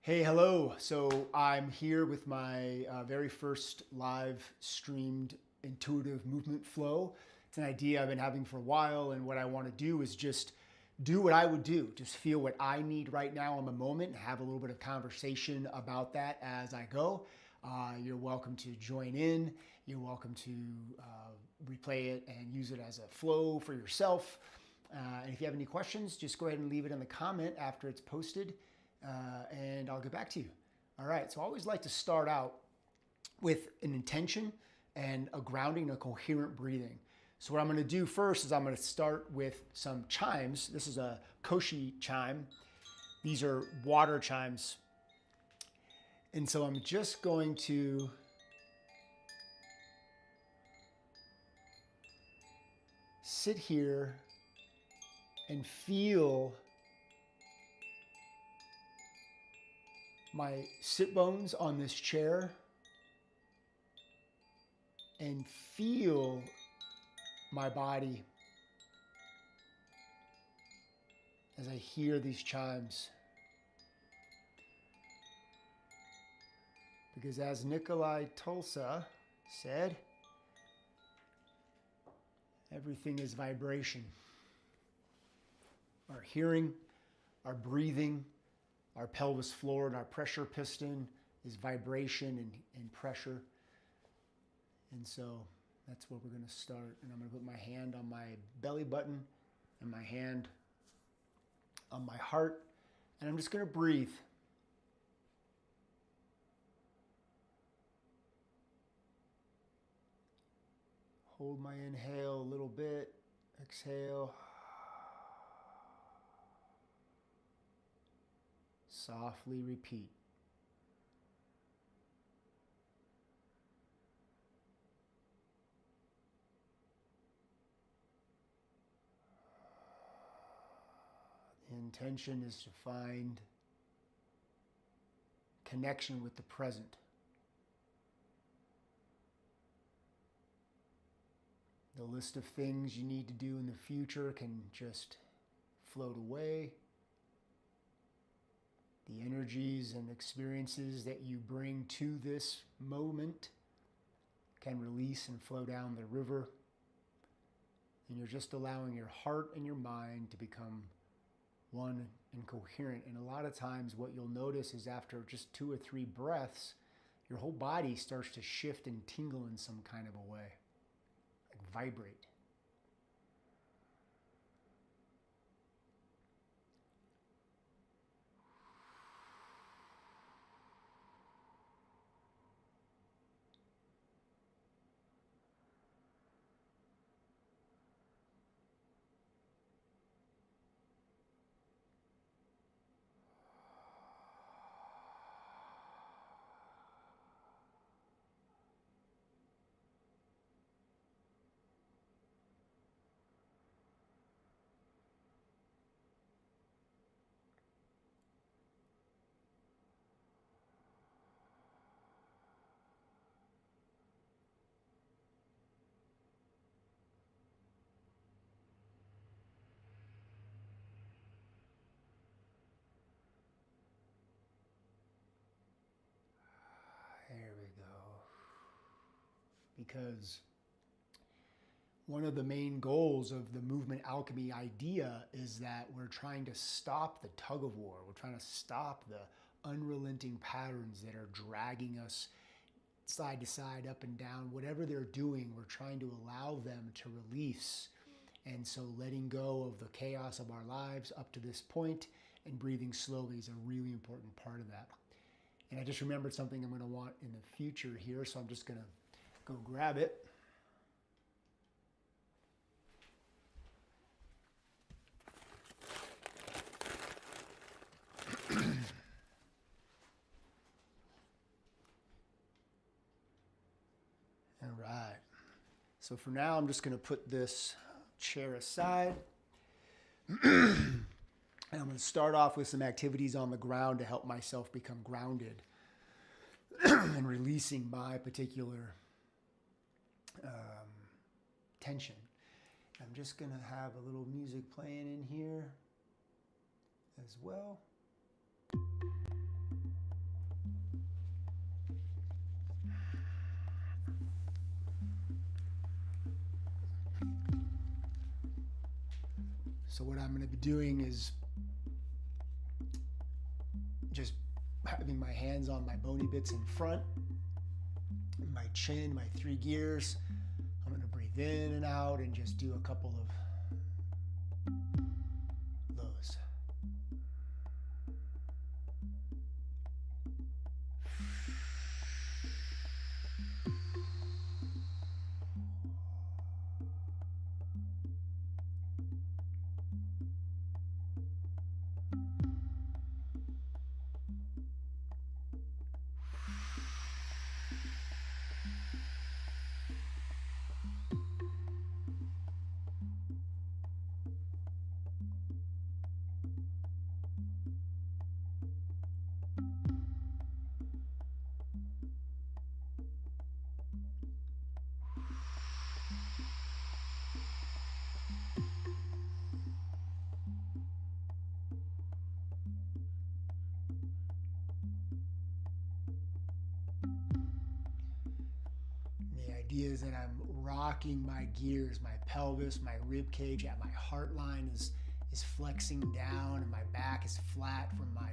Hey, hello. So I'm here with my very first live streamed intuitive movement flow. It's an idea I've been having for a while, and what I want to do is just do what I would do, just feel what I need right now in the moment, and have a little bit of conversation about that as I go. You're welcome to join in. You're welcome to replay it and use it as a flow for yourself. And if you have any questions, just go ahead and leave it in the comment after it's posted. And I'll get back to you. All right, so I always like to start out with an intention and a grounding, a coherent breathing. So what I'm going to do first is I'm going to start with some chimes. This is a koshi chime. These are water chimes. And so I'm just going to sit here and feel my sit bones on this chair and feel my body as I hear these chimes. Because as Nikolai Tulsa said, everything is vibration. Our hearing, our breathing, our pelvis floor and our pressure piston is vibration and pressure. And so that's where we're going to start. And I'm going to put my hand on my belly button and my hand on my heart. And I'm just going to breathe. Hold my inhale a little bit. Exhale. Softly repeat. The intention is to find connection with the present. The list of things you need to do in the future can just float away. The energies and experiences that you bring to this moment can release and flow down the river. And you're just allowing your heart and your mind to become one and coherent. And a lot of times what you'll notice is after just 2 or 3 breaths, your whole body starts to shift and tingle in some kind of a way, like vibrate. There we go. Because one of the main goals of the movement alchemy idea is that we're trying to stop the tug of war. We're trying to stop the unrelenting patterns that are dragging us side to side, up and down. Whatever they're doing, we're trying to allow them to release. And so letting go of the chaos of our lives up to this point and breathing slowly is a really important part of that. And I just remembered something I'm going to want in the future here, so I'm just going to go grab it. All right. So for now, I'm just going to put this chair aside. And I'm going to start off with some activities on the ground to help myself become grounded and releasing my particular tension. I'm just going to have a little music playing in here as well. So what I'm going to be doing is just having my hands on my bony bits in front, my chin, my 3 gears. I'm going to breathe in and out and just do a couple of those. Idea is that I'm rocking my gears, my pelvis, my rib cage at my heart line is flexing down, and my back is flat from my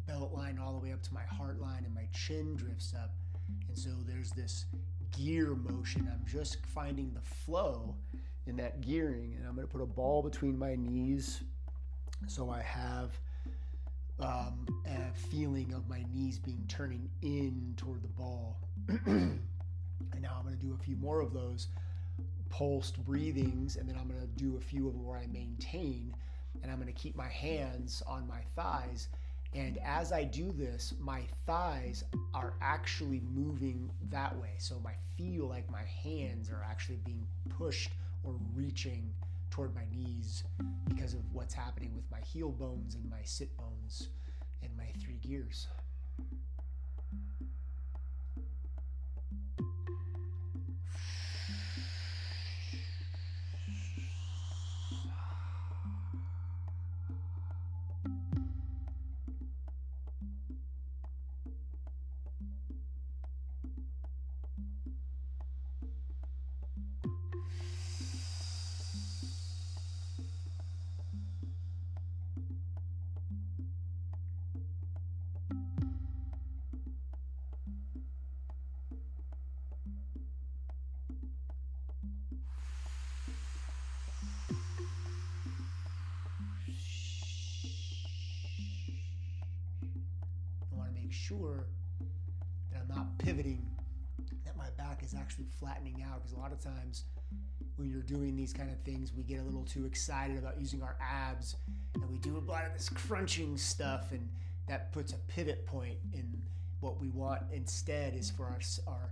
belt line all the way up to my heart line, and my chin drifts up. And so there's this gear motion. I'm just finding the flow in that gearing, and I'm going to put a ball between my knees so I have a feeling of my knees being turning in toward the ball. And now I'm going to do a few more of those pulsed breathings, and then I'm going to do a few of them where I maintain, and I'm going to keep my hands on my thighs. And as I do this, my thighs are actually moving that way. So I feel like my hands are actually being pushed or reaching toward my knees because of what's happening with my heel bones and my sit bones and my 3 gears. Sure that I'm not pivoting, that my back is actually flattening out, because a lot of times when you're doing these kind of things, we get a little too excited about using our abs, and we do a lot of this crunching stuff, and that puts a pivot point. In what we want instead is for our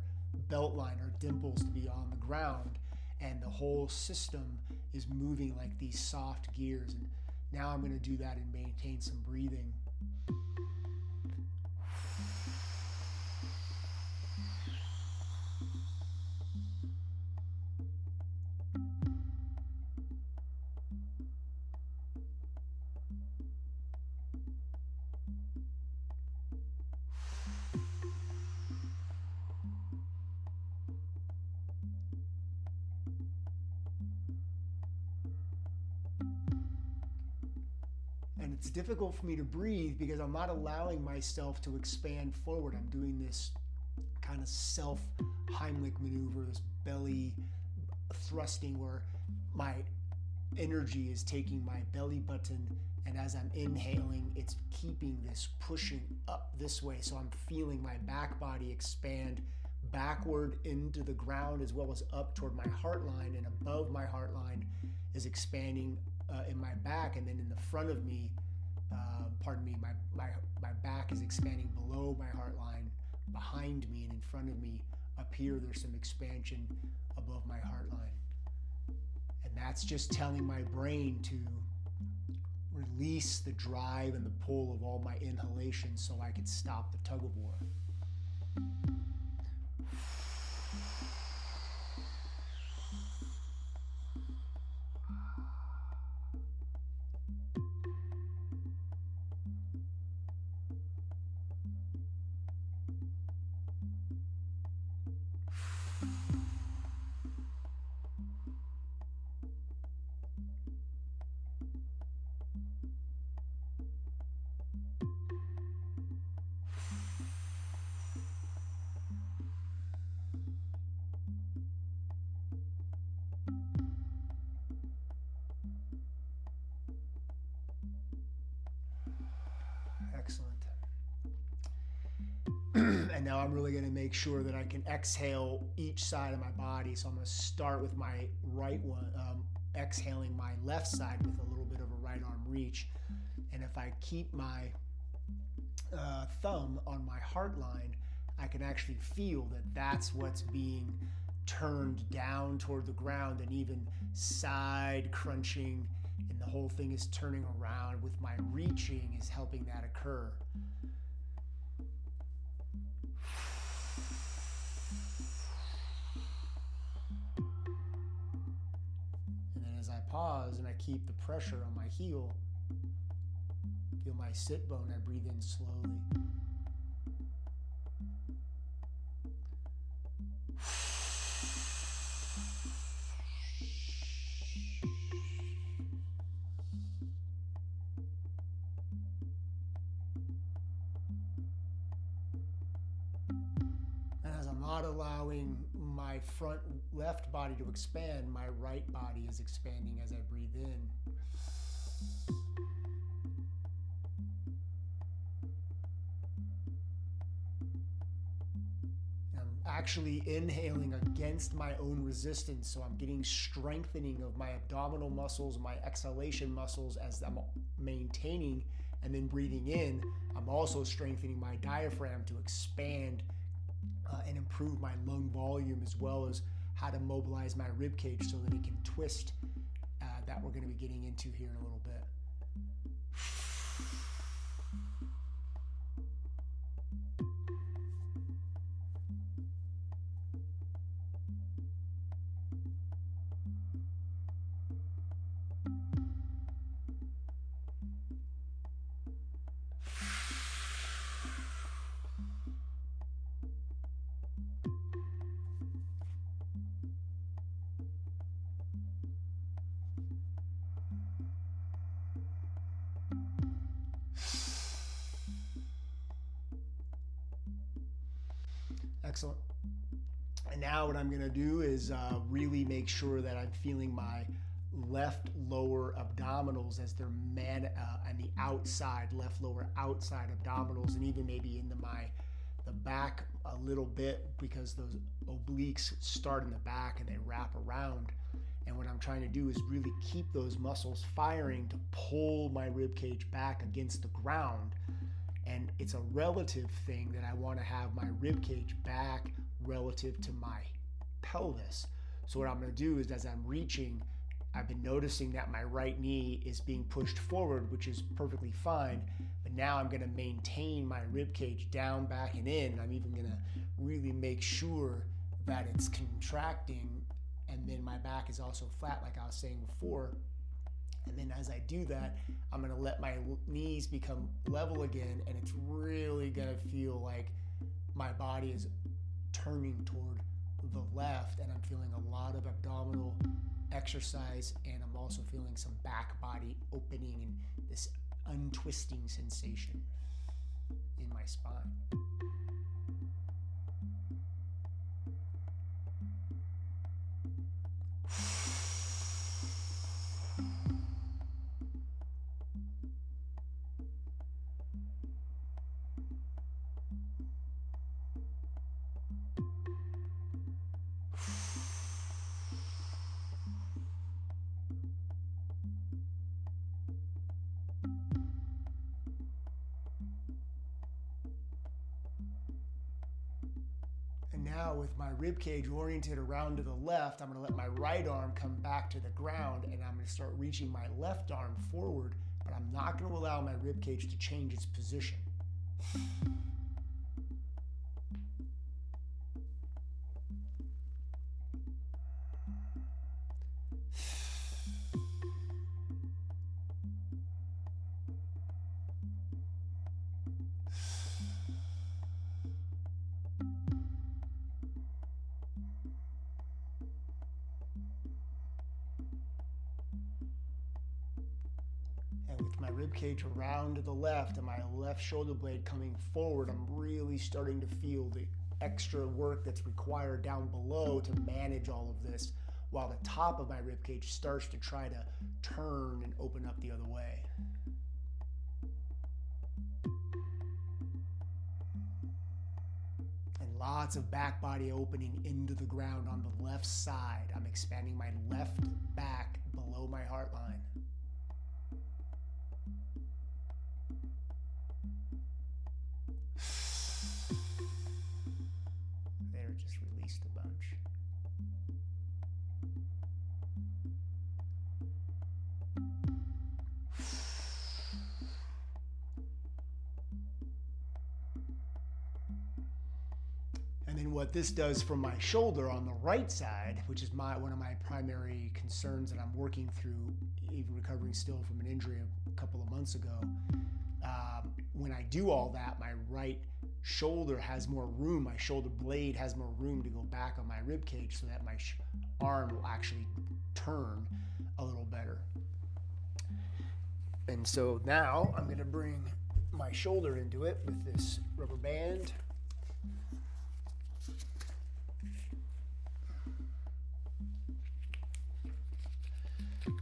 belt line, our dimples, to be on the ground, and the whole system is moving like these soft gears. And now I'm going to do that and maintain some breathing. And it's difficult for me to breathe because I'm not allowing myself to expand forward. I'm doing this kind of self Heimlich maneuver, this belly thrusting, where my energy is taking my belly button, and as I'm inhaling, it's keeping this pushing up this way. So I'm feeling my back body expand backward into the ground, as well as up toward my heart line, and above my heart line is expanding in my back, and then in the front of me, my back is expanding below my heart line, behind me, and in front of me. Up here, there's some expansion above my heart line. And that's just telling my brain to release the drive and the pull of all my inhalations so I can stop the tug-of-war. And now I'm really going to make sure that I can exhale each side of my body. So I'm going to start with my right one, exhaling my left side with a little bit of a right arm reach. And if I keep my thumb on my heart line, I can actually feel that that's what's being turned down toward the ground, and even side crunching, and the whole thing is turning around with my reaching is helping that occur. And then as I pause and I keep the pressure on my heel, feel my sit bone, I breathe in slowly. And as I'm not allowing my front left body to expand, my right body is expanding as I breathe in. Actually inhaling against my own resistance, so I'm getting strengthening of my abdominal muscles, my exhalation muscles as I'm maintaining, and then breathing in, I'm also strengthening my diaphragm to expand and improve my lung volume, as well as how to mobilize my rib cage so that it can twist, that we're going to be getting into here in a little bit. Excellent. And now what I'm going to do is really make sure that I'm feeling my left lower abdominals as they're on the outside, left lower outside abdominals, and even maybe into the back a little bit, because those obliques start in the back and they wrap around. And what I'm trying to do is really keep those muscles firing to pull my rib cage back against the ground. And it's a relative thing that I want to have my rib cage back relative to my pelvis. So what I'm going to do is, as I'm reaching, I've been noticing that my right knee is being pushed forward, which is perfectly fine. But now I'm going to maintain my rib cage down, back, and in. I'm even going to really make sure that it's contracting, and then my back is also flat, like I was saying before. And then as I do that, I'm going to let my knees become level again, and it's really going to feel like my body is turning toward the left, and I'm feeling a lot of abdominal exercise, and I'm also feeling some back body opening and this untwisting sensation in my spine. Now with my rib cage oriented around to the left, I'm going to let my right arm come back to the ground, and I'm going to start reaching my left arm forward, but I'm not going to allow my rib cage to change its position. My rib cage around to the left and my left shoulder blade coming forward, I'm really starting to feel the extra work that's required down below to manage all of this, while the top of my rib cage starts to try to turn and open up the other way. lots of back body opening into the ground on the left side. I'm expanding my left back below my heart line. There, just released a bunch. And then what this does from my shoulder on the right side, which is one of my primary concerns that I'm working through, even recovering still from an injury a couple of months ago, when I do all that, my right shoulder has more room, my shoulder blade has more room to go back on my rib cage so that my arm will actually turn a little better. And so now I'm going to bring my shoulder into it with this rubber band.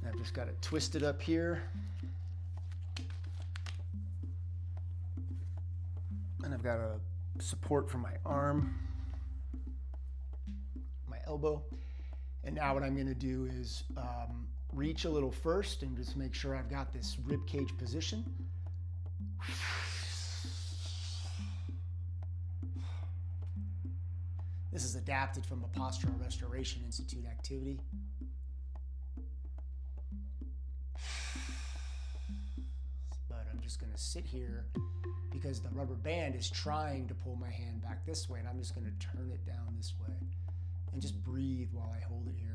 I've just got it twisted up here. And I've got a support for my arm, my elbow. And now what I'm going to do is reach a little first and just make sure I've got this rib cage position. This is adapted from a Postural Restoration Institute activity. But I'm just going to sit here because the rubber band is trying to pull my hand back this way, and I'm just going to turn it down this way and just breathe while I hold it here.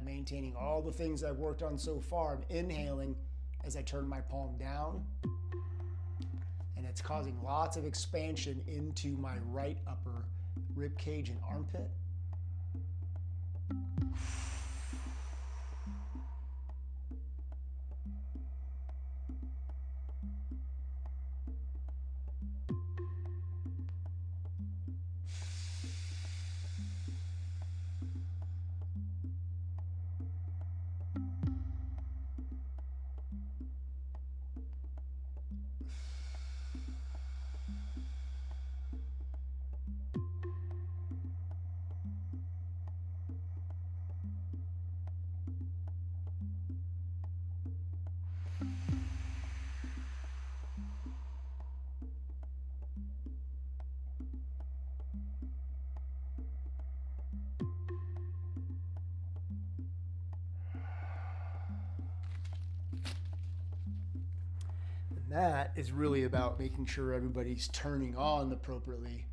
Maintaining all the things I've worked on so far. I'm inhaling as I turn my palm down, and it's causing lots of expansion into my right upper rib cage and armpit. That is really about making sure everybody's turning on appropriately,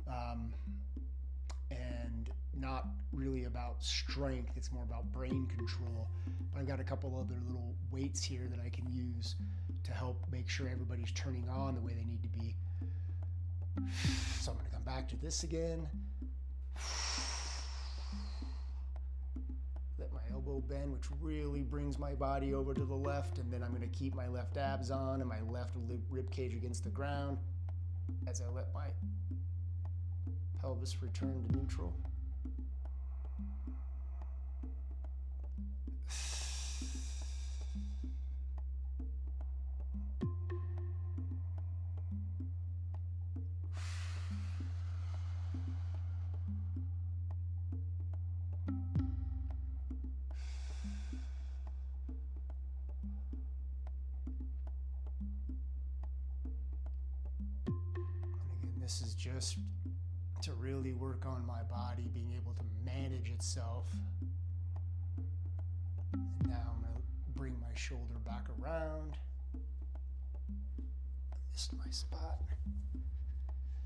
and not really about strength. It's more about brain control. But I've got a couple other little weights here that I can use to help make sure everybody's turning on the way they need to be. So I'm going to come back to this again. Let my elbow bend, which really brings my body over to the left, and then I'm going to keep my left abs on and my left rib cage against the ground as I let my pelvis return to neutral. This is just to really work on my body being able to manage itself. And now I'm going to bring my shoulder back around. This is my spot.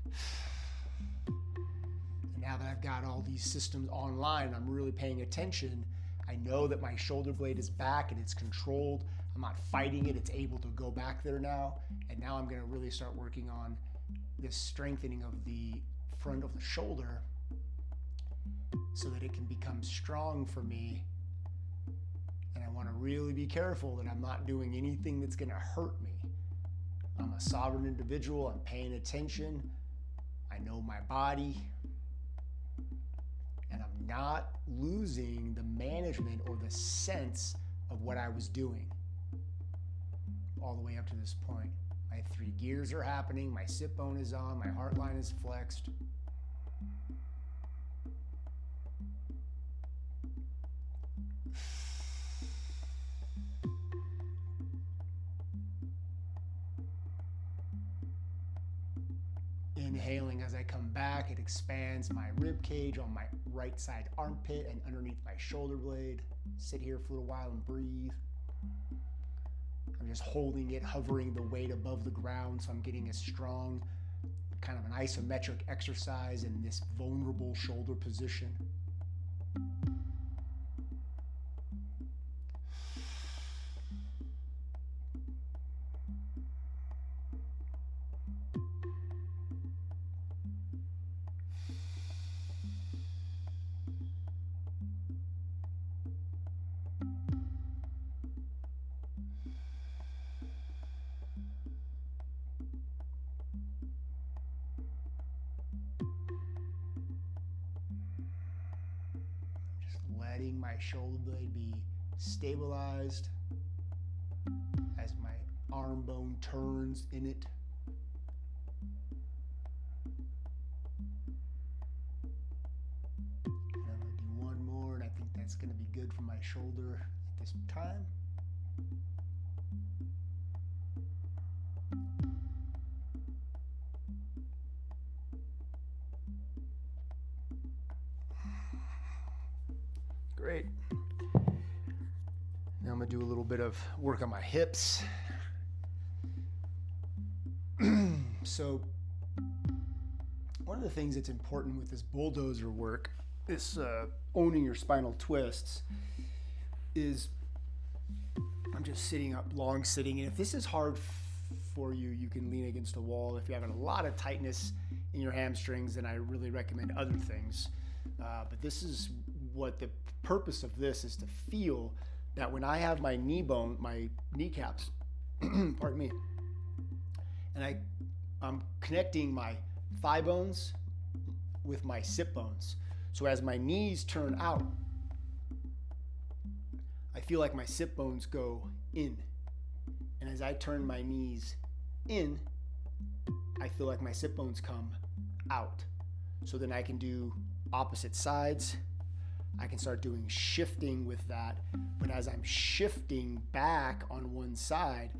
And now that I've got all these systems online, I'm really paying attention. I know that my shoulder blade is back and it's controlled. I'm not fighting it. It's able to go back there now. And now I'm going to really start working on this strengthening of the front of the shoulder so that it can become strong for me. And I want to really be careful that I'm not doing anything that's going to hurt me. I'm a sovereign individual. I'm paying attention. I know my body. And I'm not losing the management or the sense of what I was doing all the way up to this point. My 3 gears are happening. My sit bone is on. My heart line is flexed. Inhaling as I come back, it expands my rib cage on my right side armpit and underneath my shoulder blade. Sit here for a while and breathe. I'm just holding it, hovering the weight above the ground, so I'm getting a strong, kind of an isometric exercise in this vulnerable shoulder position. Letting my shoulder blade be stabilized as my arm bone turns in it. And I'm going to do one more, and I think that's going to be good for my shoulder at this time. Great. Now I'm going to do a little bit of work on my hips. So one of the things that's important with this bulldozer work, this owning your spinal twists, is I'm just sitting up, long sitting. And if this is hard for you, you can lean against a wall. If you're having a lot of tightness in your hamstrings, then I really recommend other things. But this is what the purpose of this is, to feel that when I have my knee bone, my kneecaps, pardon me, and I'm connecting my thigh bones with my sit bones. So as my knees turn out, I feel like my sit bones go in. And as I turn my knees in, I feel like my sit bones come out. So then I can do opposite sides. I can start doing shifting with that. But as I'm shifting back on one side,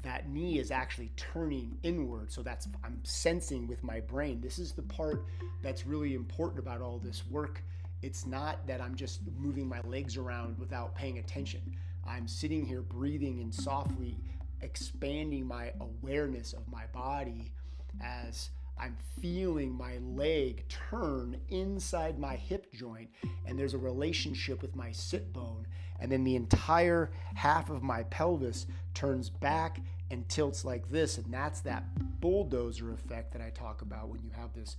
that knee is actually turning inward. So I'm sensing with my brain. This is the part that's really important about all this work. It's not that I'm just moving my legs around without paying attention. I'm sitting here breathing and softly expanding my awareness of my body as I'm feeling my leg turn inside my hip joint, and there's a relationship with my sit bone, and then the entire half of my pelvis turns back and tilts like this, and that's that bulldozer effect that I talk about when you have this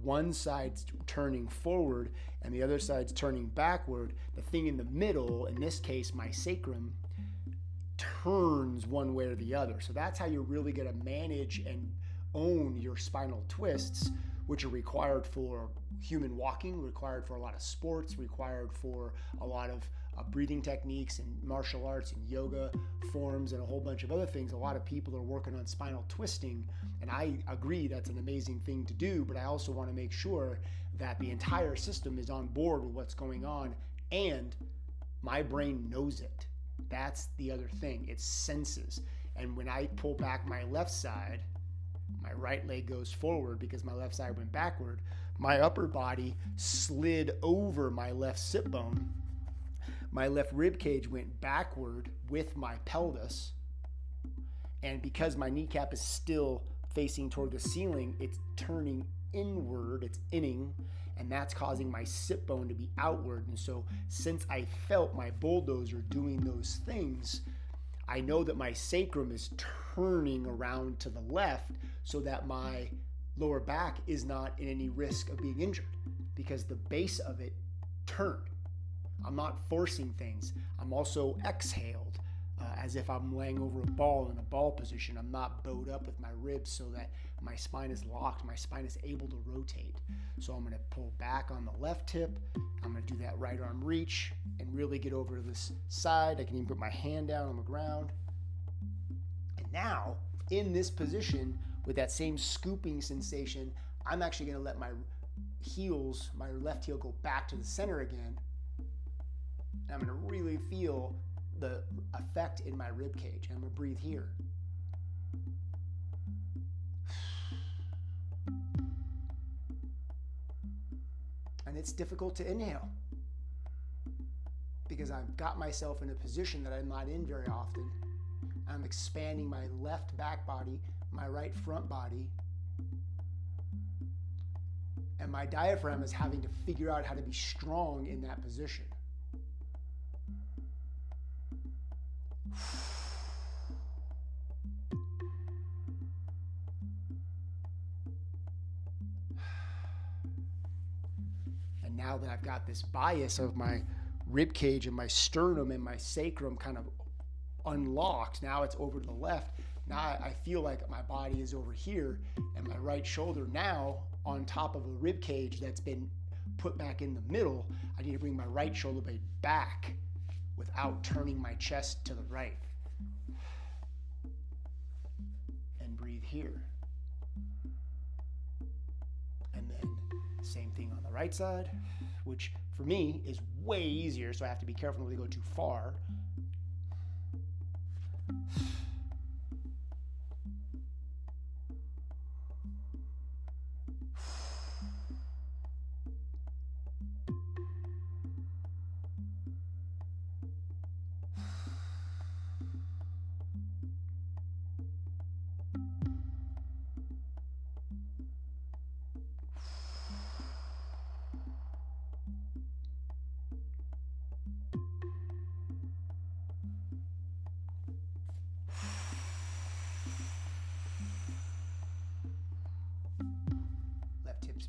one side turning forward and the other side's turning backward. The thing in the middle, in this case my sacrum, turns one way or the other. So that's how you're really going to manage and own your spinal twists, which are required for human walking, required for a lot of sports, required for a lot of breathing techniques and martial arts and yoga forms and a whole bunch of other things. A lot of people are working on spinal twisting, and I agree that's an amazing thing to do, but I also want to make sure that the entire system is on board with what's going on, and my brain knows it. That's the other thing. It senses. And when I pull back my left side, my right leg goes forward because my left side went backward. My upper body slid over my left sit bone. My left rib cage went backward with my pelvis. And because my kneecap is still facing toward the ceiling, it's turning inward, it's inning. and that's causing my sit bone to be outward. And so since I felt my bulldozer doing those things, I know that my sacrum is turning around to the left so that my lower back is not in any risk of being injured because the base of it turned. I'm not forcing things. I'm also exhaled as if I'm laying over a ball in a ball position. I'm not bowed up with my ribs so that my spine is locked. My spine is able to rotate. So I'm going to pull back on the left hip. I'm going to do that right arm reach and really get over to this side. I can even put my hand down on the ground. And now, in this position, with that same scooping sensation, I'm actually going to let my heels, my left heel go back to the center again. And I'm going to really feel the effect in my rib cage. I'm going to breathe here. And it's difficult to inhale because I've got myself in a position that I'm not in very often. I'm expanding my left back body, my right front body, and my diaphragm is having to figure out how to be strong in that position. And now that I've got this bias of my rib cage and my sternum and my sacrum kind of unlocked, now it's over to the left. Now I feel like my body is over here and my right shoulder now on top of a rib cage that's been put back in the middle. I need to bring my right shoulder blade back without turning my chest to the right. And breathe here. And then same thing on the right side, which for me is way easier, so I have to be careful not to go too far.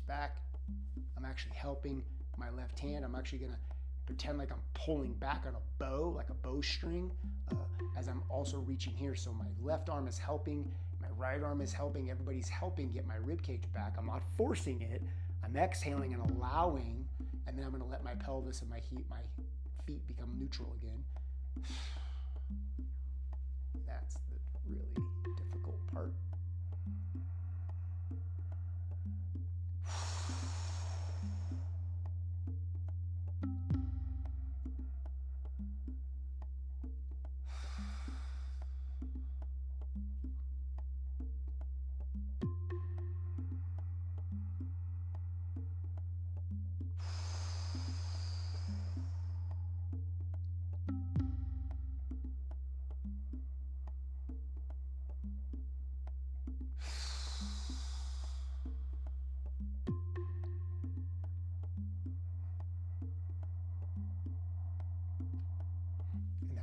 Back. I'm actually helping my left hand. I'm actually going to pretend like I'm pulling back on a bow, like a bowstring, as I'm also reaching here. So my left arm is helping, my right arm is helping. Everybody's helping get my rib cage back. I'm not forcing it. I'm exhaling and allowing, and then I'm going to let my pelvis and my feet become neutral again. That's the really difficult part.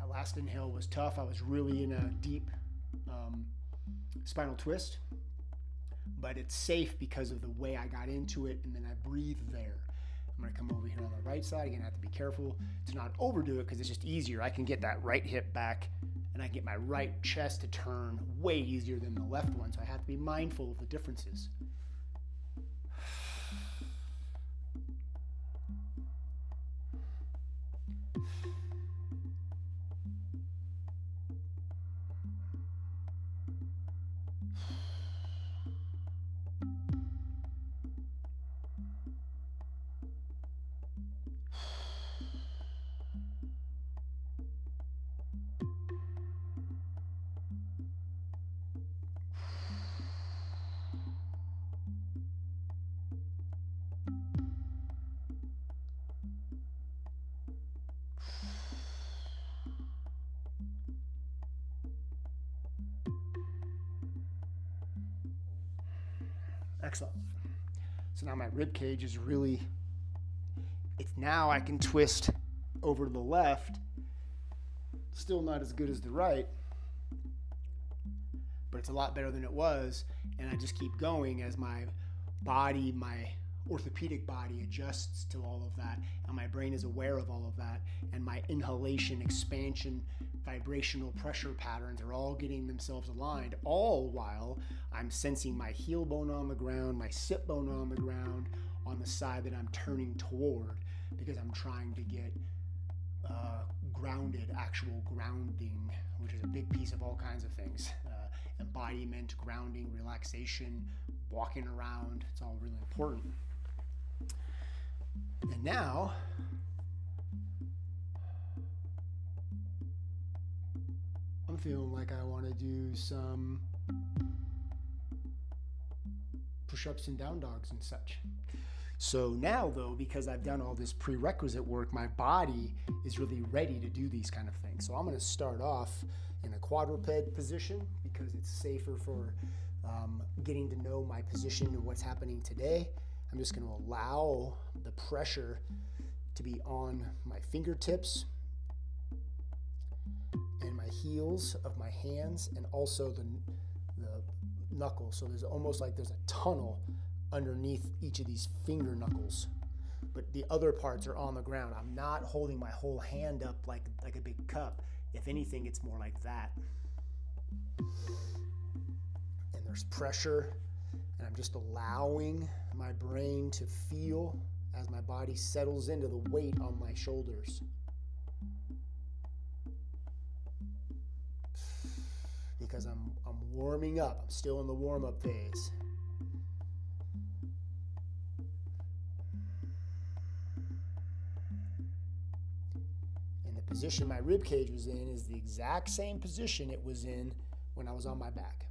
Last inhale was tough. I was really in a deep spinal twist, but it's safe because of the way I got into it, and then I breathe there. I'm going to come over here on the right side. Again, I have to be careful to not overdo it because it's just easier. I can get that right hip back, and I can get my right chest to turn way easier than the left one, so I have to be mindful of the differences. Excellent. So now my rib cage is really, it's now I can twist over to the left. Still not as good as the right, but it's a lot better than it was. And I just keep going as my body, my orthopedic body adjusts to all of that, and my brain is aware of all of that, and my inhalation, expansion, vibrational pressure patterns are all getting themselves aligned, all while I'm sensing my heel bone on the ground, my sit bone on the ground, on the side that I'm turning toward, because I'm trying to get grounded, actual grounding, which is a big piece of all kinds of things. Embodiment, grounding, relaxation, walking around, it's all really important. And now, I'm feeling like I want to do some push-ups and down dogs and such. So now, though, because I've done all this prerequisite work, my body is really ready to do these kind of things. So I'm going to start off in a quadruped position because it's safer for getting to know my position and what's happening today. I'm just going to allow the pressure to be on my fingertips and my heels of my hands, and also the knuckles. So there's almost like there's a tunnel underneath each of these finger knuckles, but the other parts are on the ground. I'm not holding my whole hand up like a big cup. If anything, it's more like that. And there's pressure, and I'm just allowing my brain to feel as my body settles into the weight on my shoulders. Because I'm warming up. I'm still in the warm-up phase. And the position my rib cage was in is the exact same position it was in when I was on my back.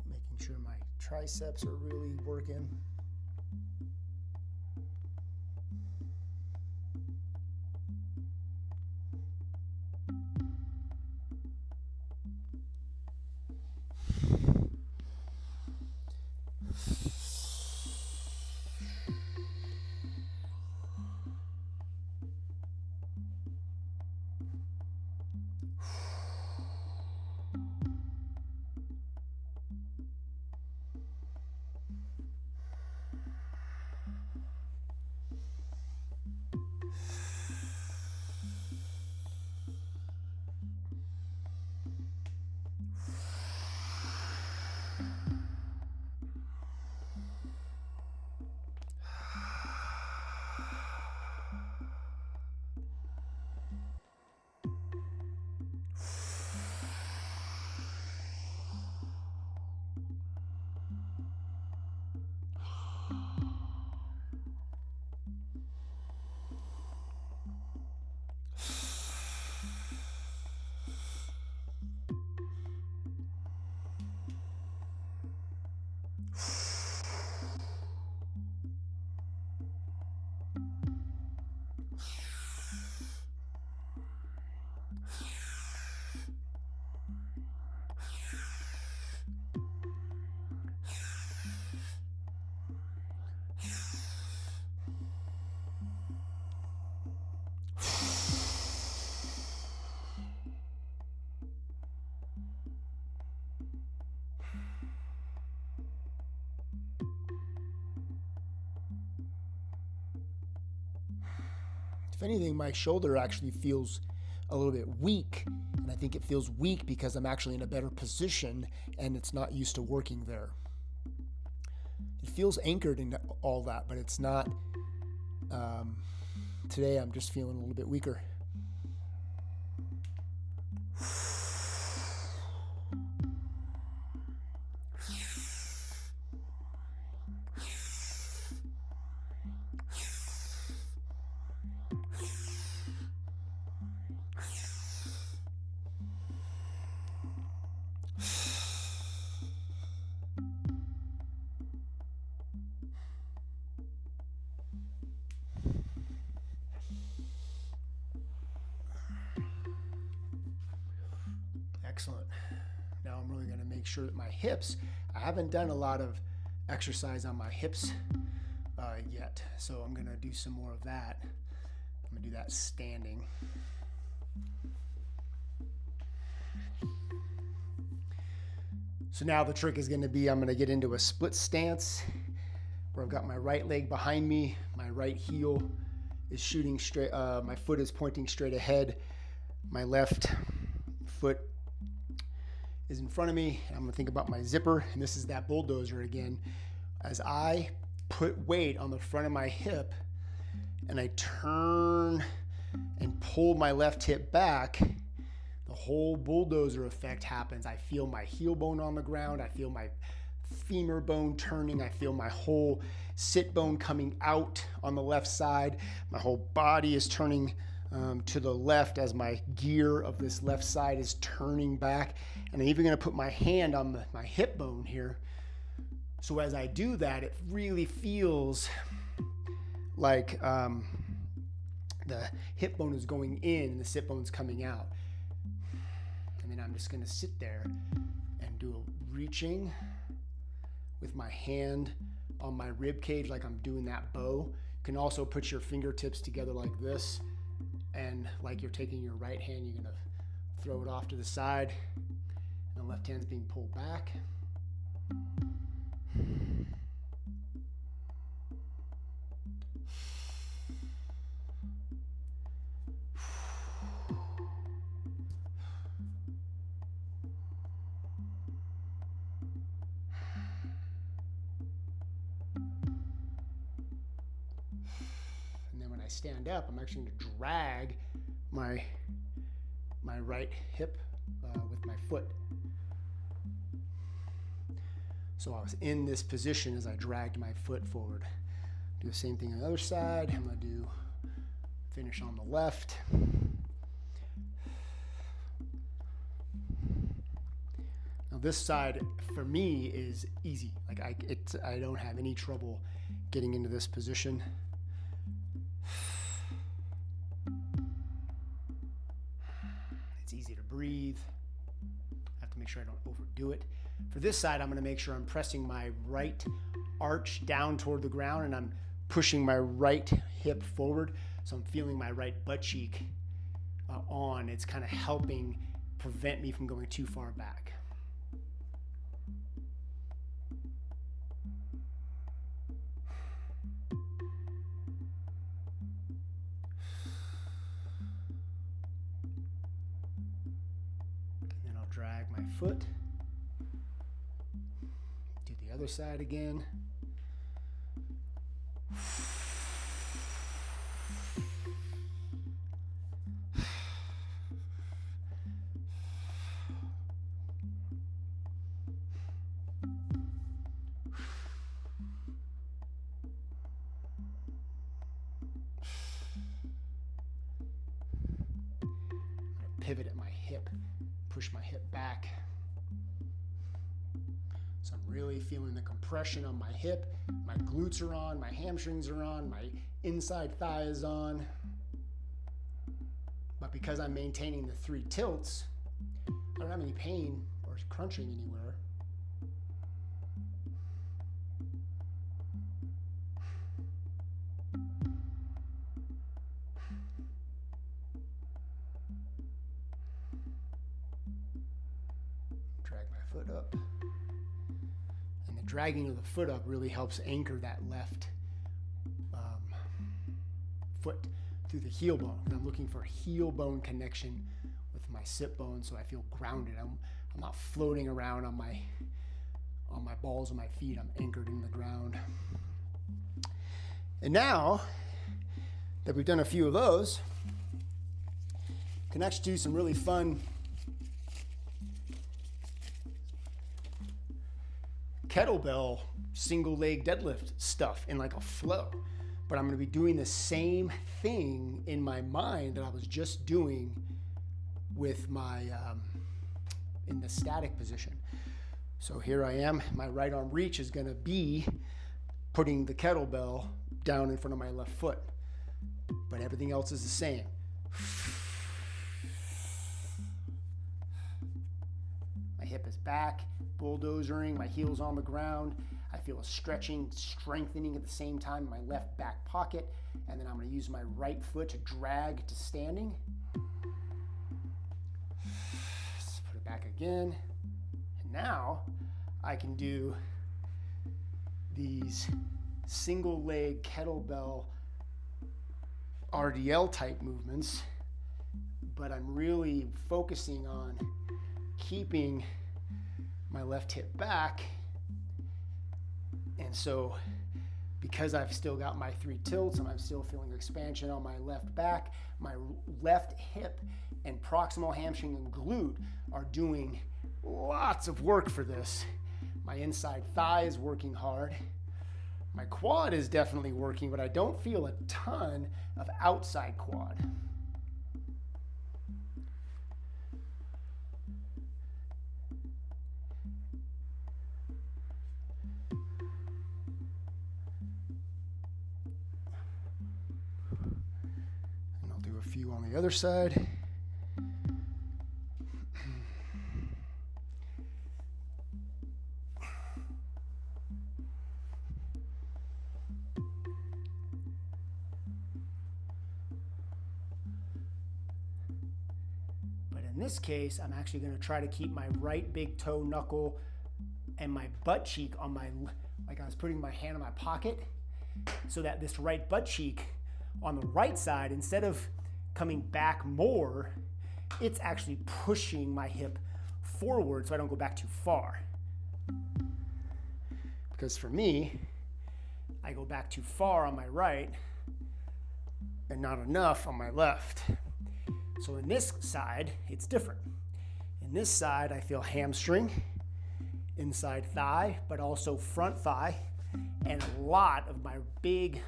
Making sure my triceps are really working. If anything, my shoulder actually feels a little bit weak, and I think it feels weak because I'm actually in a better position and it's not used to working there. It feels anchored in all that, but it's not. Today I'm just feeling a little bit weaker. Excellent. Now I'm really going to make sure that my hips, I haven't done a lot of exercise on my hips yet, so I'm going to do some more of that. I'm going to do that standing. So now the trick is going to be, I'm going to get into a split stance where I've got my right leg behind me, my right heel is shooting straight, my foot is pointing straight ahead, my left foot is in front of me. I'm going to think about my zipper, and this is that bulldozer again. As I put weight on the front of my hip and I turn and pull my left hip back, the whole bulldozer effect happens. I feel my heel bone on the ground. I feel my femur bone turning. I feel my whole sit bone coming out on the left side. My whole body is turning to the left as my gear of this left side is turning back. And I'm even going to put my hand on my hip bone here. So as I do that, it really feels like the hip bone is going in and the sit bone's coming out. And then I'm just going to sit there and do a reaching with my hand on my rib cage like I'm doing that bow. You can also put your fingertips together like this, and like you're taking your right hand, you're going to throw it off to the side, and the left hand's being pulled back. Stand up, I'm actually going to drag my right hip with my foot. So I was in this position as I dragged my foot forward. Do the same thing on the other side. I'm going to finish on the left. Now this side for me is easy. Like I don't have any trouble getting into this position. It's easy to breathe. I have to make sure I don't overdo it. For this side, I'm going to make sure I'm pressing my right arch down toward the ground and I'm pushing my right hip forward. So I'm feeling my right butt cheek on. It's kind of helping prevent me from going too far back. Drag my foot. Do the other side again. Pivot at my hip. Push my hip back. So I'm really feeling the compression on my hip. My glutes are on, my hamstrings are on, my inside thigh is on. But because I'm maintaining the 3 tilts, I don't have any pain or crunching anywhere. Foot up. And the dragging of the foot up really helps anchor that left foot through the heel bone. I'm looking for heel bone connection with my sit bone so I feel grounded. I'm not floating around on my balls of my feet. I'm anchored in the ground. And now that we've done a few of those, we can actually do some really fun kettlebell single leg deadlift stuff in like a flow. But I'm going to be doing the same thing in my mind that I was just doing with my in the static position. So here I am. My right arm reach is going to be putting the kettlebell down in front of my left foot. But everything else is the same. hip is back, bulldozering, my heel's on the ground. I feel a stretching, strengthening at the same time in my left back pocket. And then I'm going to use my right foot to drag to standing. Let's put it back again. And now I can do these single leg kettlebell RDL type movements, but I'm really focusing on keeping my left hip back. And so because I've still got my 3 tilts and I'm still feeling expansion on my left back, my left hip and proximal hamstring and glute are doing lots of work for this. My inside thigh is working hard. My quad is definitely working, but I don't feel a ton of outside quad. And I'll do a few on the other side. In this case, I'm actually going to try to keep my right big toe knuckle and my butt cheek on my, like I was putting my hand in my pocket, so that this right butt cheek on the right side, instead of coming back more, it's actually pushing my hip forward so I don't go back too far. Because for me, I go back too far on my right and not enough on my left. So in this side, it's different. In this side, I feel hamstring, inside thigh, but also front thigh, and a lot of my big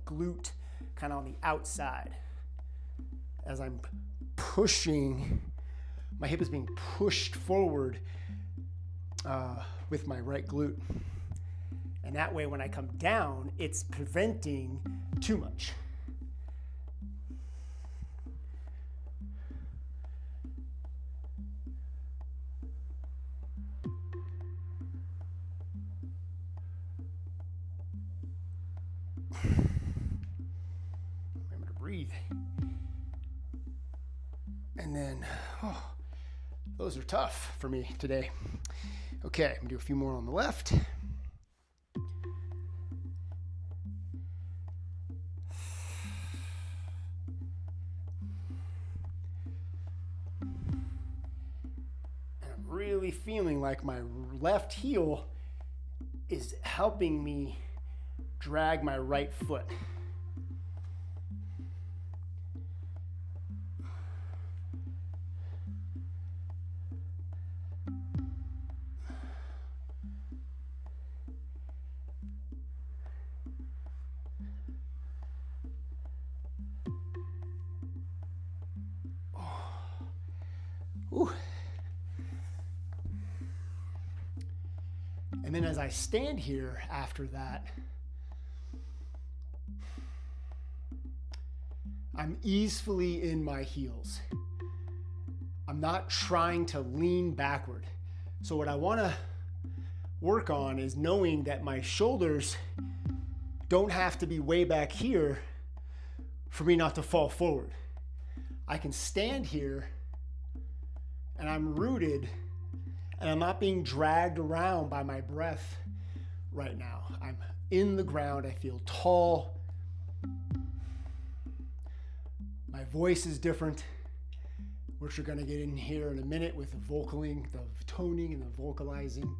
glute kind of on the outside. As I'm pushing, my hip is being pushed forward with my right glute. And that way, when I come down, it's preventing too much. Remember to breathe. And then, those are tough for me today. Okay, I'm gonna do a few more on the left. Really feeling like my left heel is helping me drag my right foot. Ooh. And then as I stand here after that, I'm easily in my heels. I'm not trying to lean backward. So what I want to work on is knowing that my shoulders don't have to be way back here for me not to fall forward. I can stand here and I'm rooted, and I'm not being dragged around by my breath right now. I'm in the ground. I feel tall. My voice is different, which we're going to get in here in a minute with the vocaling, the toning and the vocalizing.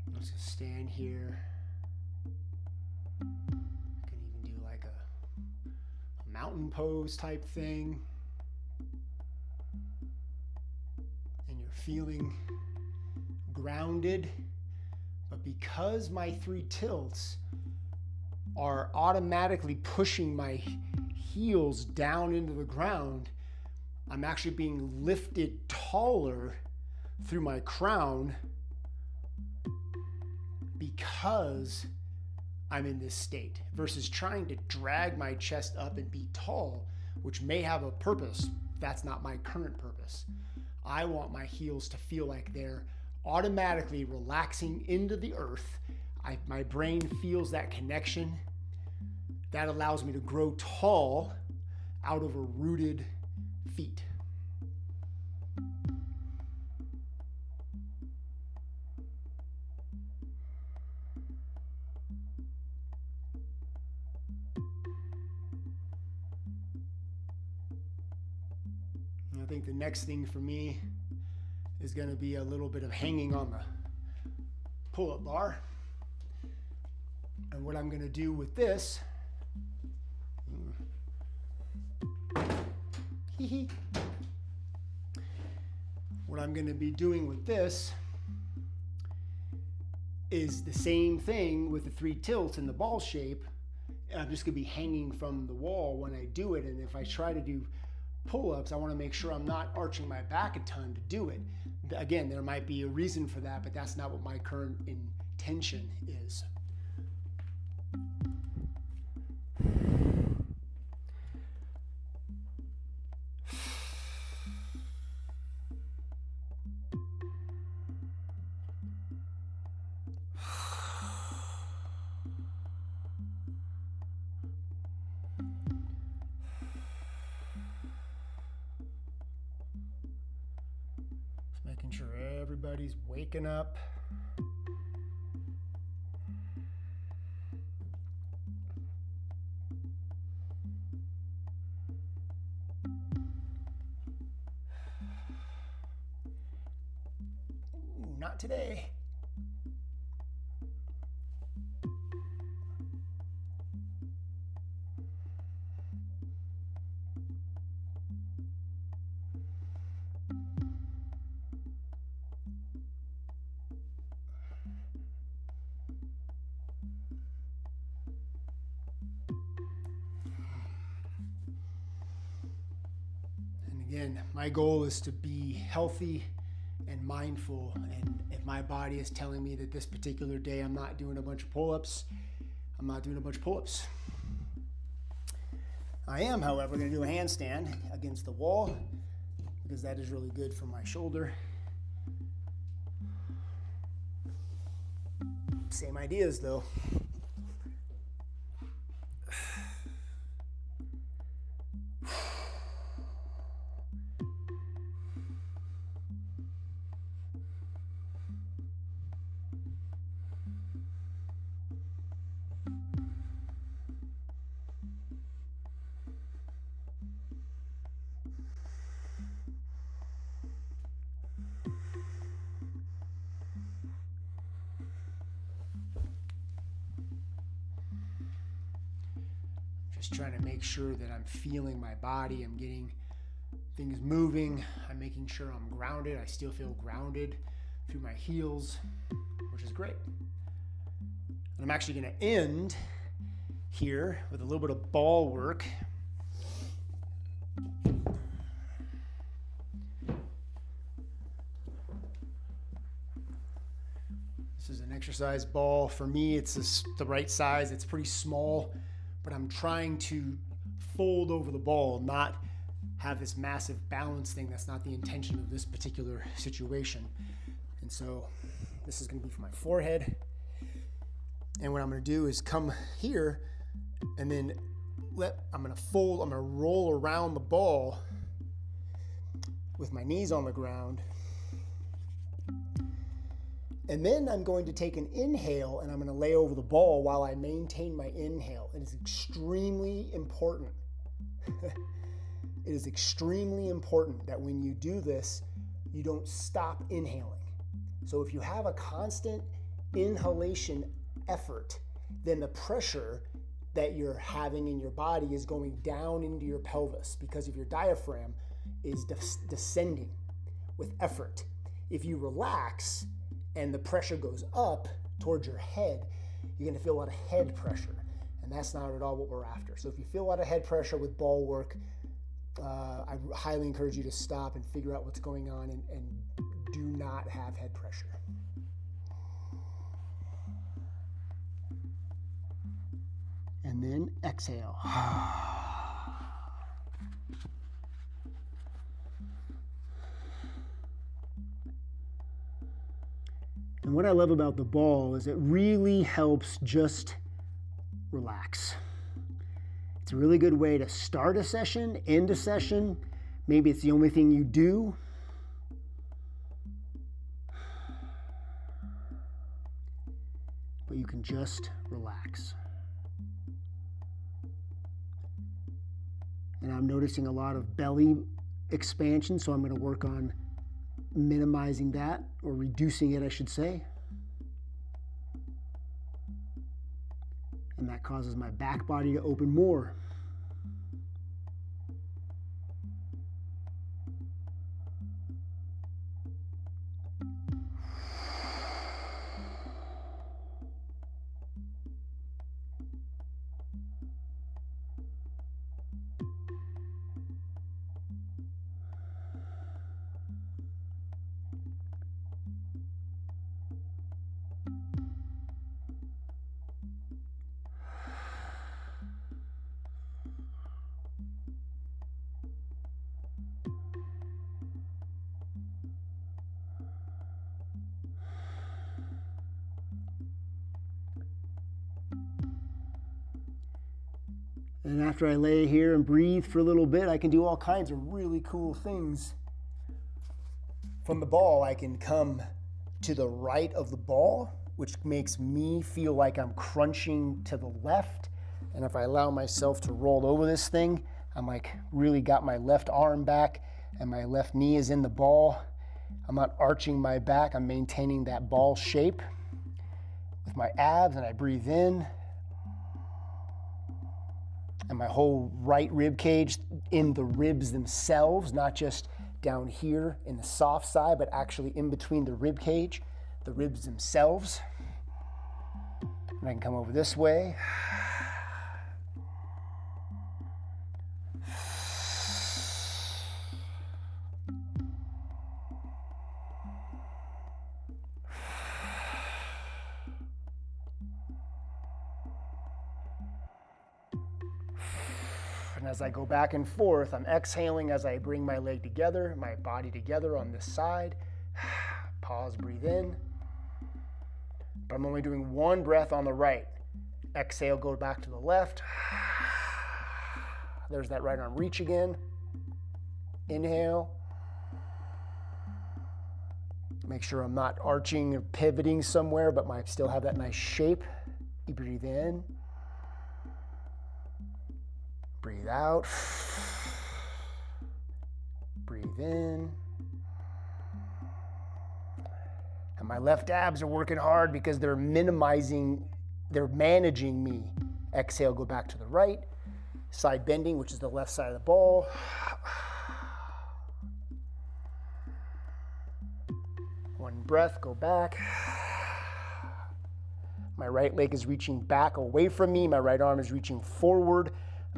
I'm just going to stand here. I can even do like a mountain pose type thing. And you're feeling grounded, but because my 3 tilts are automatically pushing my heels down into the ground, I'm actually being lifted taller through my crown because I'm in this state, versus trying to drag my chest up and be tall, which may have a purpose. That's not my current purpose. I want my heels to feel like they're automatically relaxing into the earth. My brain feels that connection. That allows me to grow tall out of a rooted feet. And I think the next thing for me is going to be a little bit of hanging on the pull-up bar. And what I'm going to do with this, what I'm going to be doing with this is the same thing with the 3 tilts and the ball shape. I'm just going to be hanging from the wall when I do it. And if I try to do pull-ups, I want to make sure I'm not arching my back a ton to do it. Again, there might be a reason for that, but that's not what my current intention is. Making sure everybody's waking up. Ooh, not today. Again, my goal is to be healthy and mindful, and if my body is telling me that this particular day I'm not doing a bunch of pull-ups, I'm not doing a bunch of pull-ups. I am, however, going to do a handstand against the wall because that is really good for my shoulder. Same ideas though. Just trying to make sure that I'm feeling my body, I'm getting things moving, I'm making sure I'm grounded. I still feel grounded through my heels, which is great. And I'm actually going to end here with a little bit of ball work. This is an exercise ball. For me, it's the right size. It's pretty small, but I'm trying to fold over the ball, not have this massive balance thing. That's not the intention of this particular situation. And so this is going to be for my forehead. And what I'm going to do is come here and then I'm going to fold, I'm going to roll around the ball with my knees on the ground. And then I'm going to take an inhale and I'm going to lay over the ball while I maintain my inhale. It is extremely important. It is extremely important that when you do this, you don't stop inhaling. So if you have a constant inhalation effort, then the pressure that you're having in your body is going down into your pelvis because of your diaphragm is descending with effort. If you relax and the pressure goes up towards your head, you're going to feel a lot of head pressure, and that's not at all what we're after. So if you feel a lot of head pressure with ball work, I highly encourage you to stop and figure out what's going on and do not have head pressure. And then exhale. And what I love about the ball is it really helps just relax. It's a really good way to start a session, end a session. Maybe it's the only thing you do. But you can just relax. And I'm noticing a lot of belly expansion, so I'm going to work on minimizing that, or reducing it, I should say. And that causes my back body to open more. And after I lay here and breathe for a little bit, I can do all kinds of really cool things. From the ball, I can come to the right of the ball, which makes me feel like I'm crunching to the left. And if I allow myself to roll over this thing, I'm like really got my left arm back and my left knee is in the ball. I'm not arching my back, I'm maintaining that ball shape with my abs, and I breathe in. And my whole right rib cage in the ribs themselves, not just down here in the soft side, but actually in between the rib cage, the ribs themselves. And I can come over this way. And as I go back and forth, I'm exhaling as I bring my leg together, my body together on this side. Pause, breathe in. But I'm only doing one breath on the right. Exhale, go back to the left. There's that right arm reach again. Inhale. Make sure I'm not arching or pivoting somewhere, but I still have that nice shape. You breathe in. Breathe out. Breathe in. And my left abs are working hard because they're managing me. Exhale, go back to the right. Side bending, which is the left side of the ball. One breath, go back. My right leg is reaching back away from me. My right arm is reaching forward.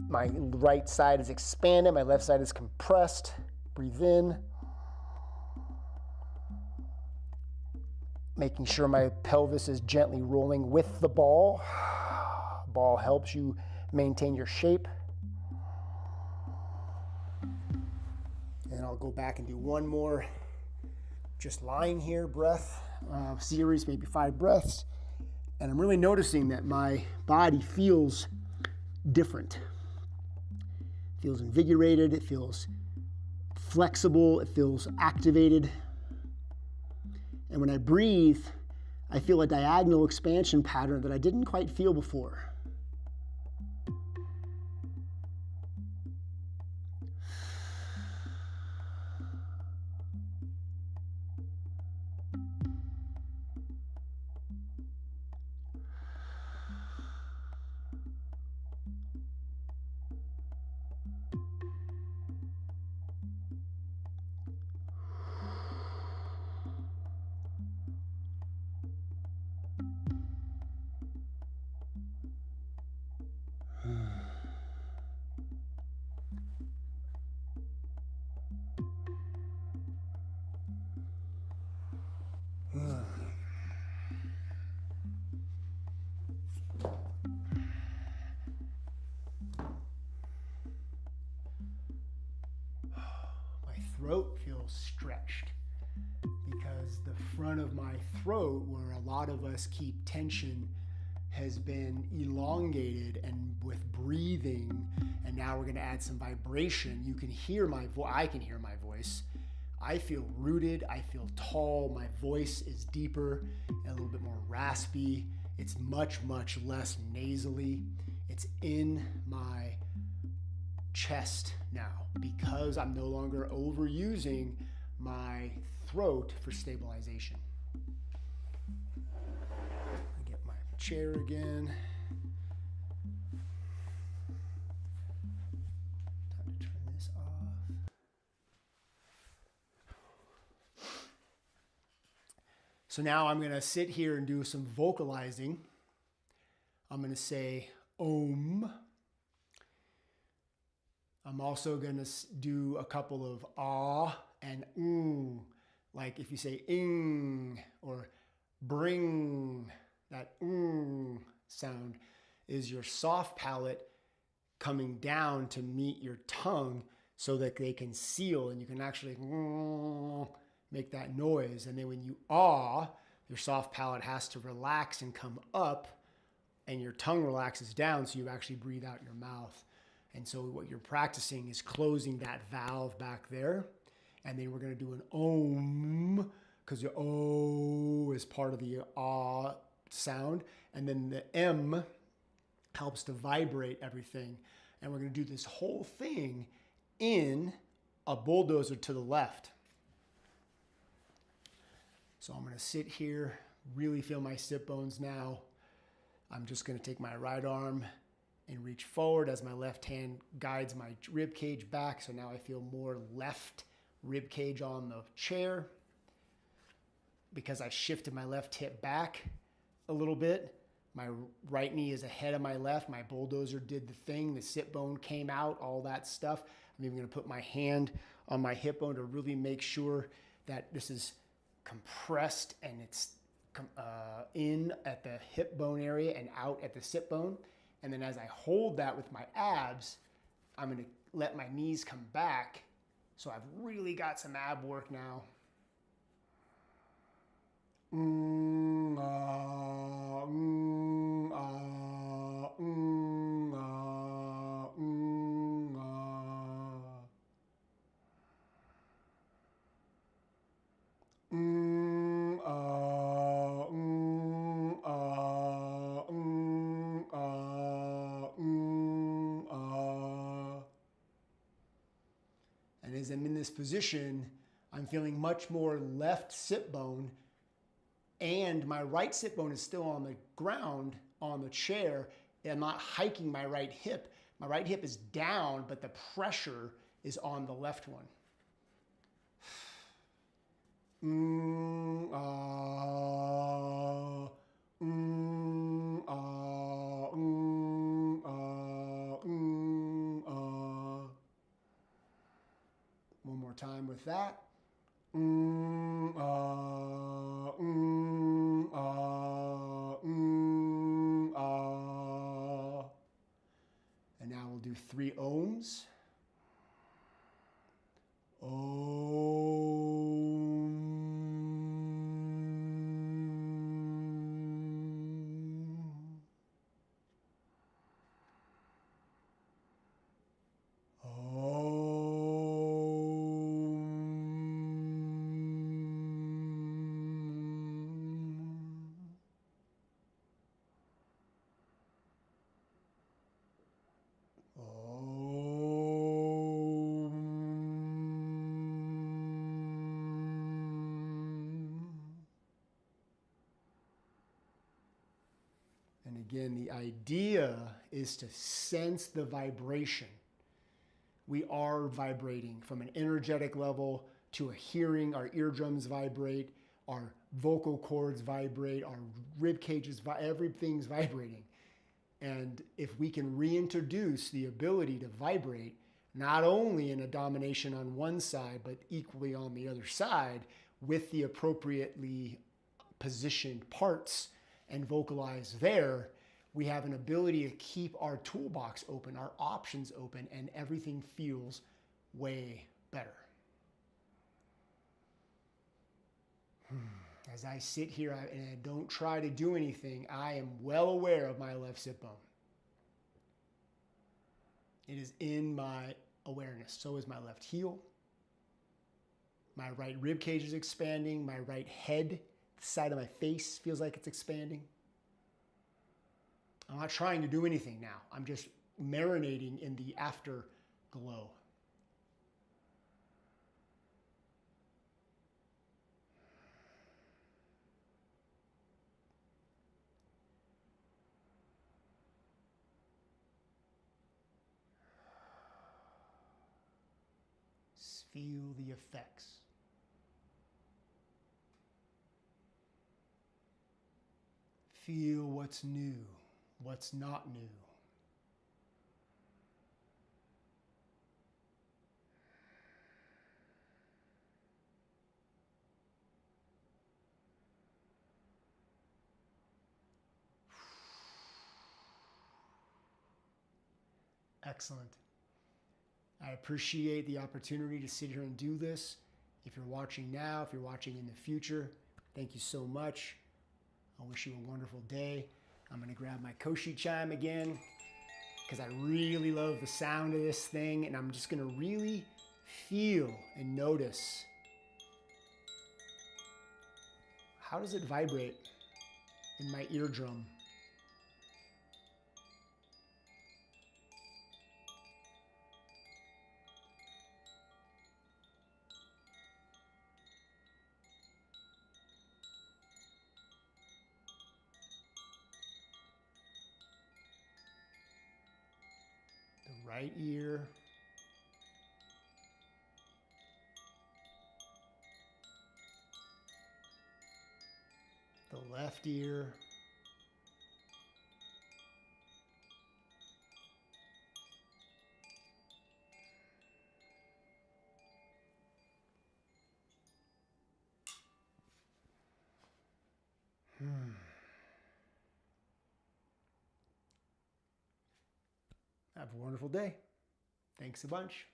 My right side is expanded. My left side is compressed. Breathe in. Making sure my pelvis is gently rolling with the ball. Ball helps you maintain your shape. And I'll go back and do one more just lying here breath series, maybe 5 breaths. And I'm really noticing that my body feels different. It feels invigorated, it feels flexible, it feels activated. And when I breathe, I feel a diagonal expansion pattern that I didn't quite feel before. My throat feels stretched because because the front of my throat, where a lot of us keep tension, has been elongated, and with breathing, and now we're going to add some vibration. You can hear my voice. I can hear my voice. I feel rooted. I feel tall. My voice is deeper and a little bit more raspy. It's much, much less nasally. It's in my chest now because I'm no longer overusing my throat for stabilization. I get my chair again. Time to turn this off. So now I'm going to sit here and do some vocalizing. I'm going to say Om. I'm also going to do a couple of ah and like if you say ing or bring, that sound is your soft palate coming down to meet your tongue so that they can seal and you can actually make that noise. And then when you your soft palate has to relax and come up and your tongue relaxes down so you actually breathe out your mouth. And so what you're practicing is closing that valve back there. And then we're going to do an Om, because the O is part of the ah sound. And then the M helps to vibrate everything. And we're going to do this whole thing in a bulldozer to the left. So I'm going to sit here, really feel my sit bones now. I'm just going to take my right arm and reach forward as my left hand guides my rib cage back. So now I feel more left rib cage on the chair because I shifted my left hip back a little bit. My right knee is ahead of my left. My bulldozer did the thing. The sit bone came out, all that stuff. I'm even going to put my hand on my hip bone to really make sure that this is compressed and it's in at the hip bone area and out at the sit bone. And then as I hold that with my abs, I'm going to let my knees come back. So I've really got some ab work now. And as I'm in this position, I'm feeling much more left sit bone, and my right sit bone is still on the ground on the chair. And I'm not hiking my right hip. My right hip is down, but the pressure is on the left one. One more time with that. And now we'll do 3 ohms. And again, the idea is to sense the vibration. We are vibrating from an energetic level to a hearing. Our eardrums vibrate, our vocal cords vibrate, our rib cages, everything's vibrating. And if we can reintroduce the ability to vibrate, not only in a domination on one side, but equally on the other side, with the appropriately positioned parts and vocalize there, we have an ability to keep our toolbox open, our options open, and everything feels way better. As I sit here and I don't try to do anything, I am well aware of my left sit bone. It is in my awareness. So is my left heel. My right rib cage is expanding. My right head, the side of my face, feels like it's expanding. I'm not trying to do anything now. I'm just marinating in the afterglow. Feel the effects. Feel what's new, what's not new. Excellent. I appreciate the opportunity to sit here and do this. If you're watching now, if you're watching in the future, thank you so much. I wish you a wonderful day. I'm going to grab my Koshi chime again because I really love the sound of this thing, and I'm just going to really feel and notice, how does it vibrate in my eardrum? The right ear, the left ear, Have a wonderful day. Thanks a bunch.